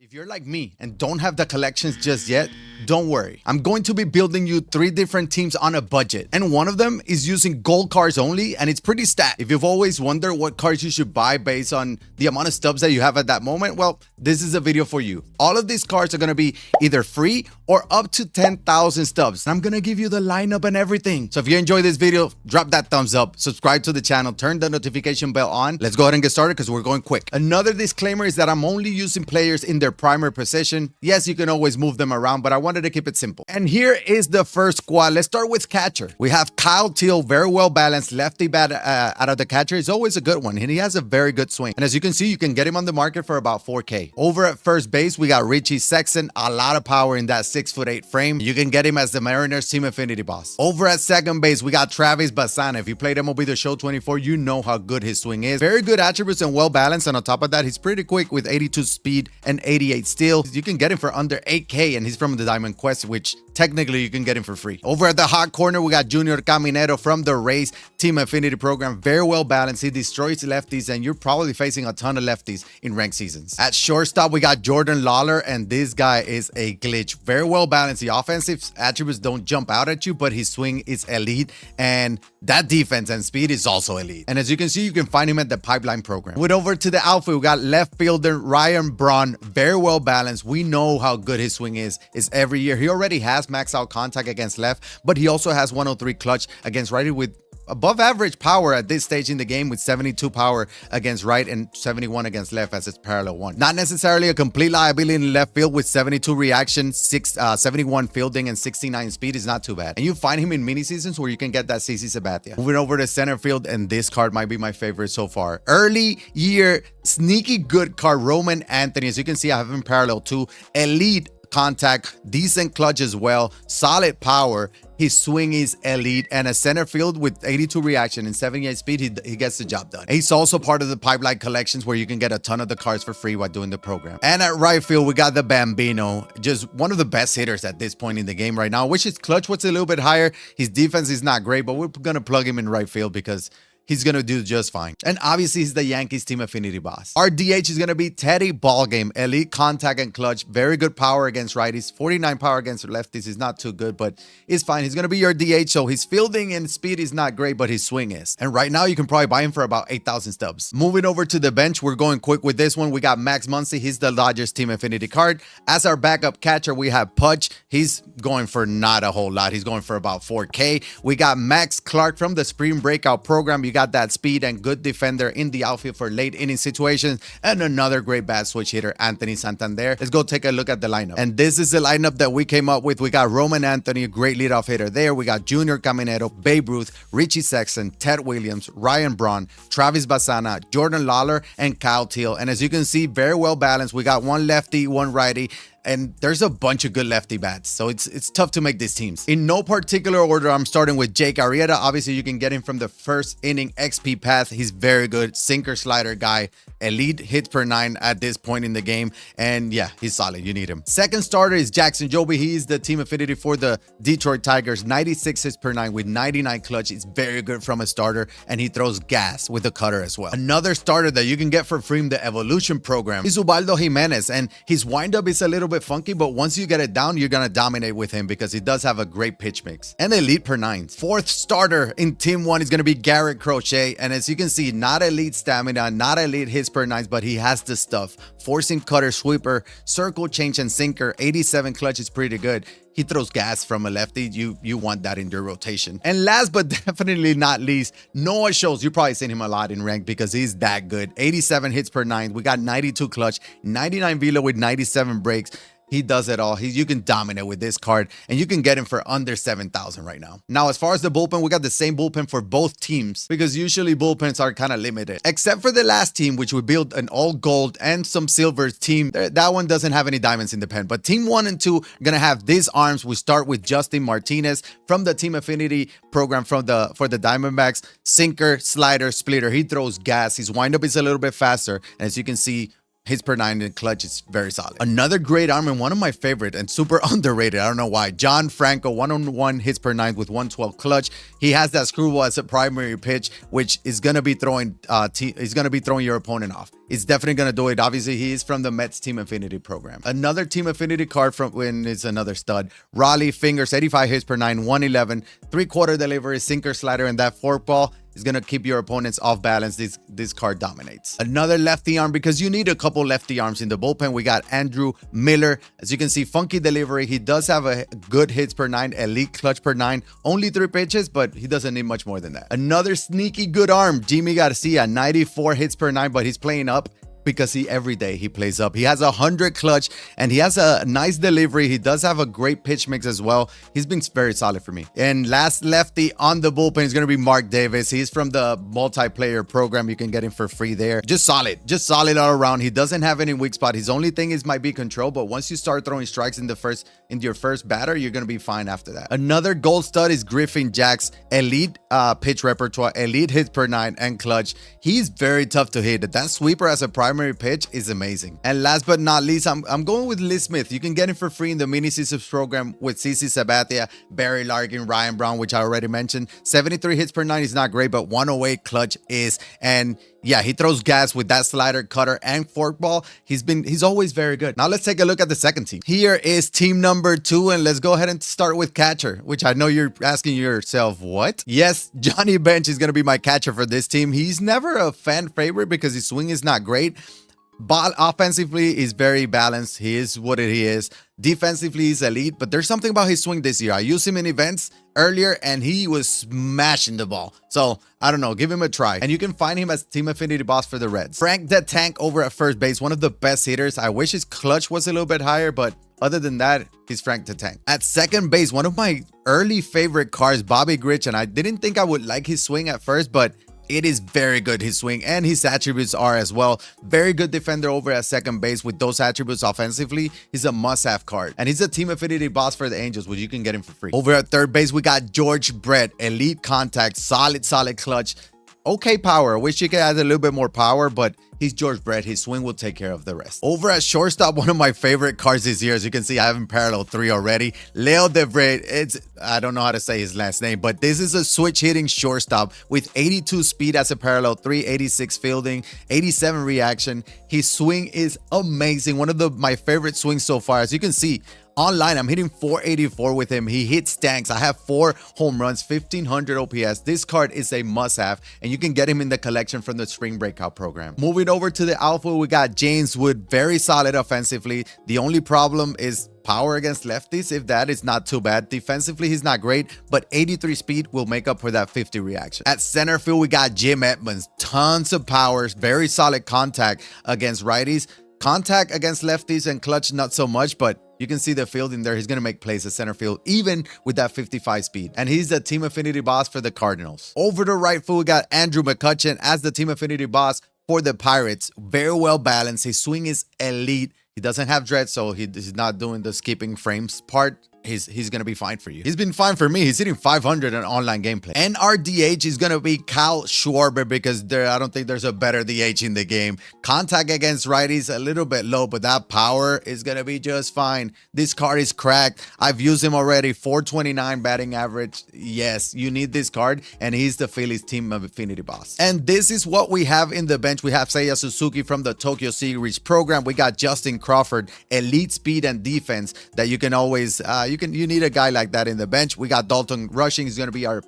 If you're like me and don't have the collections just yet, don't worry. I'm going to be building you 3 different teams on a budget. And one of them is using gold cards only, and it's pretty stacked. If you've always wondered what cards you should buy based on the amount of stubs that you have at that moment, well, this is a video for you. All of these cards are going to be either free or up to 10,000 stubs. And I'm going to give you the lineup and everything. So if you enjoyed this video, drop that thumbs up, subscribe to the channel, turn the notification bell on. Let's go ahead and get started because we're going quick. Another disclaimer is that I'm only using players in their primary position. Yes, you can always move them around, but I wanted to keep it simple. And here is the first squad. Let's start with catcher. We have Kyle Teal, very well balanced lefty bat out of the catcher. He's always a good one, and he has a very good swing. And as you can see, you can get him on the market for about 4K. Over at first base, we got Richie Sexson, a lot of power in that 6'8" frame. You can get him as the Mariners Team Affinity boss. Over at second base, we got Travis Bassana. If you played MLB The Show 24, you know how good his swing is. Very good attributes and well balanced. And on top of that, he's pretty quick with 82 speed and 88 steal. You can get him for under 8K, and he's from the Diamond Quest, which technically you can get him for free. Over at the hot corner, we got Junior Caminero from the Rays Team Affinity program. Very well balanced. He destroys lefties, and you're probably facing a ton of lefties in ranked seasons. At shortstop, we got Jordan Lawler, and this guy is a glitch. Very well balanced. The offensive attributes don't jump out at you, but his swing is elite, and that defense and speed is also elite. And as you can see, you can find him at the Pipeline program. With over to the outfield, we got left fielder Ryan Braun. Very well balanced. We know how good his swing is every year. He already has max out contact against left, but he also has 103 clutch against righty with above average power at this stage in the game, with 72 power against right and 71 against left as its parallel one. Not necessarily a complete liability in left field with 72 reaction, 71 fielding, and 69 speed is not too bad. And you find him in mini seasons where you can get that CC Sabathia. Moving over to center field, and this card might be my favorite so far. Early year, sneaky good card, Roman Anthony. As you can see, I have him parallel too. Elite contact, decent clutch as well, solid power. His swing is elite, and a center field with 82 reaction and 78 speed, he gets the job done. He's also part of the Pipeline collections where you can get a ton of the cards for free while doing the program. And at right field, we got the Bambino, just one of the best hitters at this point in the game right now. I wish his clutch was a little bit higher. His defense is not great, but we're going to plug him in right field because he's going to do just fine. And obviously, he's the Yankees Team Affinity boss. Our DH is going to be Teddy Ballgame. Elite contact and clutch. Very good power against righties. 49 power against lefties is not too good, but it's fine. He's going to be your DH, so his fielding and speed is not great, but his swing is. And right now, you can probably buy him for about 8,000 stubs. Moving over to the bench, we're going quick with this one. We got Max Muncy. He's the Dodgers Team Affinity card. As our backup catcher, we have Pudge. He's going for not a whole lot. He's going for about 4K. We got Max Clark from the Spring Breakout program. You got that speed and good defender in the outfield for late inning situations, and another great bat switch hitter, Anthony Santander. Let's go take a look at the lineup. And this is the lineup that we came up with. We got Roman Anthony, a great leadoff hitter there. We got Junior Caminero, Babe Ruth, Richie Sexson, Ted Williams, Ryan Braun, Travis Bassana, Jordan Lawler, and Kyle Teal. And as you can see, very well balanced. We got one lefty, one righty, and there's a bunch of good lefty bats, so it's tough to make these teams. In no particular order, I'm starting with Jake Arrieta. Obviously, you can get him from the first inning XP path. He's very good, sinker slider guy, elite hits per 9 at this point in the game, and yeah, he's solid. You need him. Second starter is Jackson Joby. He's the team affinity for the Detroit Tigers. 96 hits per 9 with 99 clutch. It's very good from a starter, and he throws gas with the cutter as well. Another starter that you can get for free in the Evolution program is Ubaldo Jimenez, and his windup is a little bit funky, but once you get it down, you're gonna dominate with him because he does have a great pitch mix and elite per 9. Fourth starter in Team 1 is gonna be Garrett Crochet, and as you can see, not elite stamina, not elite hits per 9s, but he has the stuff. Forcing cutter, sweeper, circle change, and sinker. 87 clutch is pretty good. He throws gas from a lefty. You want that in your rotation. And last but definitely not least, Noah Schultz. You've probably seen him a lot in ranked because he's that good. 87 hits per 9. We got 92 clutch, 99 velo with 97 breaks. He does it all. You can dominate with this card, and you can get him for under 7,000 right now. Now, as far as the bullpen, we got the same bullpen for both teams because usually bullpens are kind of limited. Except for the last team, which we built an all gold and some silver team. That one doesn't have any diamonds in the pen. But team 1 and 2 are going to have these arms. We start with Justin Martinez from the Team Affinity program for the Diamondbacks. Sinker, slider, splitter. He throws gas. His windup is a little bit faster. And as you can see, hits per nine in clutch is very solid. Another great arm and one of my favorite and super underrated. I don't know why. John Franco, 101 hits per nine with 112 clutch. He has that screwball as a primary pitch, which is gonna be throwing your opponent off. It's definitely gonna do it. Obviously, he is from the Mets Team Affinity program. Another Team Affinity card from when is another stud. Raleigh Fingers, 85 hits per nine, 111, 3/4 delivery, sinker slider, and that forkball is gonna keep your opponents off balance. This card dominates. Another lefty arm, because you need a couple lefty arms in the bullpen. We got Andrew Miller. As you can see, funky delivery. He does have a good hits per nine, elite clutch per nine. Only 3 pitches, but he doesn't need much more than that. Another sneaky good arm, Jimmy Garcia, 94 hits per nine, but he's playing up because every day he plays up. He has 100 clutch and he has a nice delivery. He does have a great pitch mix as well. He's been very solid for me. And last lefty on the bullpen is going to be Mark Davis. He's from the multiplayer program. You can get him for free there. Just solid all around. He doesn't have any weak spot. His only thing might be control, but once you start throwing strikes into your first batter, you're going to be fine after that. Another gold stud is Griffin Jax, elite pitch repertoire, elite hits per nine and clutch. He's very tough to hit. That sweeper as a primary pitch is amazing. And last but not least, I'm going with Lee Smith. You can get him for free in the mini seasons program with CC Sabathia, Barry Larkin, Ryan Braun, which I already mentioned. 73 hits per nine is not great, but 108 clutch is. And yeah, he throws gas with that slider, cutter, and forkball. He's always very good. Now let's take a look at the second team. Here is team number 2, and let's go ahead and start with catcher, which I know you're asking yourself, what? Yes, Johnny Bench is going to be my catcher for this team. He's never a fan favorite because his swing is not great. But offensively, he's very balanced. He is what he is. Defensively, he's elite, but there's something about his swing this year. I used him in events earlier, and he was smashing the ball. So, I don't know. Give him a try. And you can find him as Team Affinity Boss for the Reds. Frank the Tank over at first base, one of the best hitters. I wish his clutch was a little bit higher, but other than that, he's Frank the Tank. At second base, one of my early favorite cards, Bobby Grich, and I didn't think I would like his swing at first, but it is very good, his swing, and his attributes are as well. Very good defender over at second base with those attributes offensively. He's a must-have card. And he's a Team Affinity Boss for the Angels, which you can get him for free. Over at third base, we got George Brett, elite contact, solid clutch. Okay power. I wish you could add a little bit more power, but he's George Brett. His swing will take care of the rest. Over at shortstop, one of my favorite cards this year. As you can see, I have him parallel 3 already. Leo DeVray. I don't know how to say his last name, but this is a switch hitting shortstop with 82 speed as a parallel 3, 86 fielding, 87 reaction. His swing is amazing. One of my favorite swings so far. As you can see, online, I'm hitting 484 with him. He hits tanks. I have 4 home runs, 1500 OPS. This card is a must-have, and you can get him in the collection from the Spring Breakout program. Moving over to the outfield, we got James Wood, very solid offensively. The only problem is power against lefties. If that is not too bad. Defensively, he's not great, but 83 speed will make up for that 50 reaction. At center field, we got Jim Edmonds. Tons of powers, very solid contact against righties. Contact against lefties and clutch, not so much, but you can see the fielding there. He's going to make plays at center field, even with that 55 speed. And he's the Team Affinity Boss for the Cardinals. Over to right field, we got Andrew McCutchen as the Team Affinity Boss for the Pirates. Very well balanced. His swing is elite. He doesn't have dread, so he's not doing the skipping frames part. He's going to be fine for you. He's been fine for me. He's hitting 500 in online gameplay. And our DH is going to be Kyle Schwarber because I don't think there's a better DH in the game. Contact against righties a little bit low, but that power is going to be just fine. This card is cracked. I've used him already. 429 batting average. Yes, you need this card, and he's the Phillies Team of Affinity Boss. And this is what we have in the bench. We have Seiya Suzuki from the Tokyo Series program. We got Justin Crawford, elite speed and defense that you can always you need a guy like that in the bench. We got Dalton Rushing. He's going to be our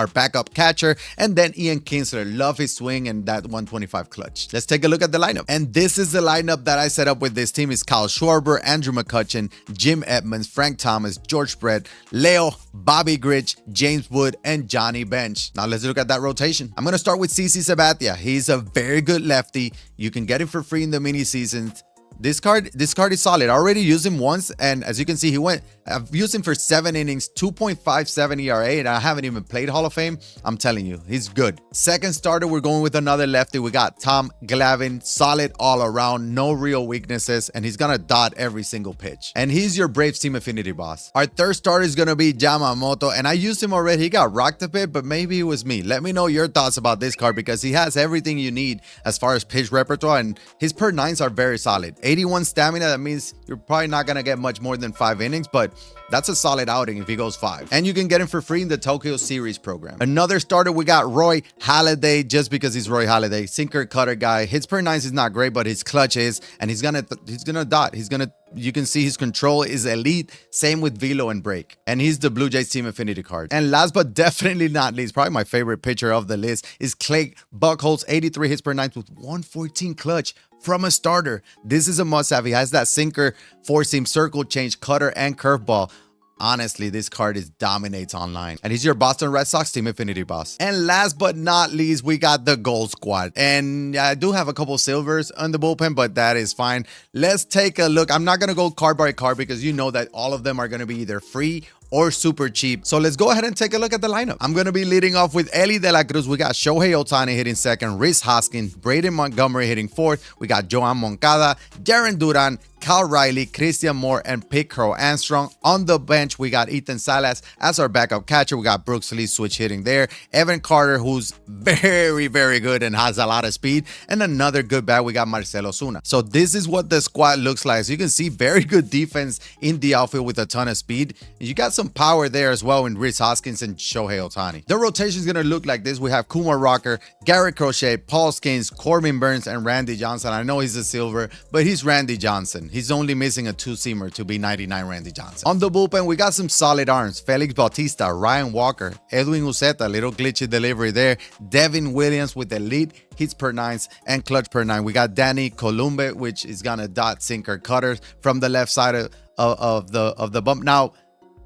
backup catcher. And then Ian Kinsler. Love his swing and that 125 clutch. Let's take a look at the lineup. And this is the lineup that I set up with this team. Is Kyle Schwarber, Andrew McCutchen, Jim Edmonds, Frank Thomas, George Brett, Leo, Bobby Grich, James Wood, and Johnny Bench. Now let's look at that rotation. I'm going to start with CC Sabathia. He's a very good lefty. You can get him for free in the mini seasons. This card is solid. I already used him once, and as you can see, I've used him for 7 innings, 2.57 ERA, and I haven't even played Hall of Fame. I'm telling you, he's good. Second starter, we're going with another lefty. We got Tom Glavine, solid all around, no real weaknesses, and he's gonna dot every single pitch. And he's your Braves team affinity boss. Our third starter is gonna be Yamamoto, and I used him already. He got rocked a bit, but maybe it was me. Let me know your thoughts about this card because he has everything you need as far as pitch repertoire, and his per nines are very solid. 81 stamina, that means you're probably not gonna get much more than 5 innings, but that's a solid outing if he goes 5. And you can get him for free in the Tokyo Series program. Another starter, we got Roy Halladay, just because he's Roy Halladay. Sinker cutter guy. His per nines is not great, but his clutch is, and he's gonna dot. You can see his control is elite. Same with velo and break. And he's the Blue Jays team affinity card. And last but definitely not least, probably my favorite pitcher of the list is Clay Buchholz, 83 hits per nines with 114 clutch from a starter. This is a must-have. He has that sinker, four-seam, circle change, cutter, and curveball. Honestly, this card dominates online. And he's your Boston Red Sox team affinity boss. And last but not least, we got the gold squad. And I do have a couple silvers on the bullpen, but that is fine. Let's take a look. I'm not going to go card by card because you know that all of them are going to be either free or super cheap. So let's go ahead and take a look at the lineup. I'm going to be leading off with Eli De La Cruz. We got Shohei Ohtani hitting second, Rhys Hoskins, Braden Montgomery hitting fourth. We got Joan Moncada, Jarren Duran, Cal Riley, Christian Moore, and Pete Crow Armstrong. On the bench, we got Ethan Salas as our backup catcher. We got Brooks Lee switch hitting there. Evan Carter, who's very, very good and has a lot of speed. And another good bat, we got Marcelo Zuna. So this is what the squad looks like. So you can see very good defense in the outfield with a ton of speed. You got some power there as well in Rhys Hoskins and Shohei Ohtani. The rotation is going to look like this. We have Kumar Rocker, Garrett Crochet, Paul Skeens, Corbin Burns, and Randy Johnson. I know he's a silver, but he's Randy Johnson. He's only missing a 2-seamer to be 99 Randy Johnson. On the bullpen, we got some solid arms. Felix Bautista, Ryan Walker, Edwin Uceta, little glitchy delivery there. Devin Williams with elite hits per nines and clutch per nine. We got Danny Columbe, which is gonna dot sinker cutters from the left side of the bump. Now,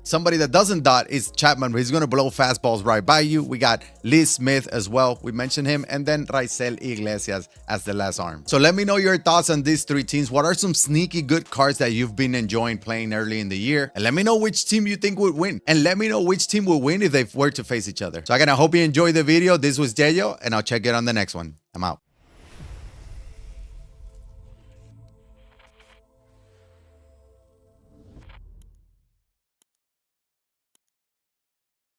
somebody that doesn't dot is Chapman, but he's going to blow fastballs right by you. We got Lee Smith as well. We mentioned him. And then Raisel Iglesias as the last arm. So let me know your thoughts on these 3 teams. What are some sneaky good cards that you've been enjoying playing early in the year? And let me know which team you think would win. And let me know which team will win if they were to face each other. So again, I hope you enjoyed the video. This was YeYo, and I'll check it on the next one. I'm out.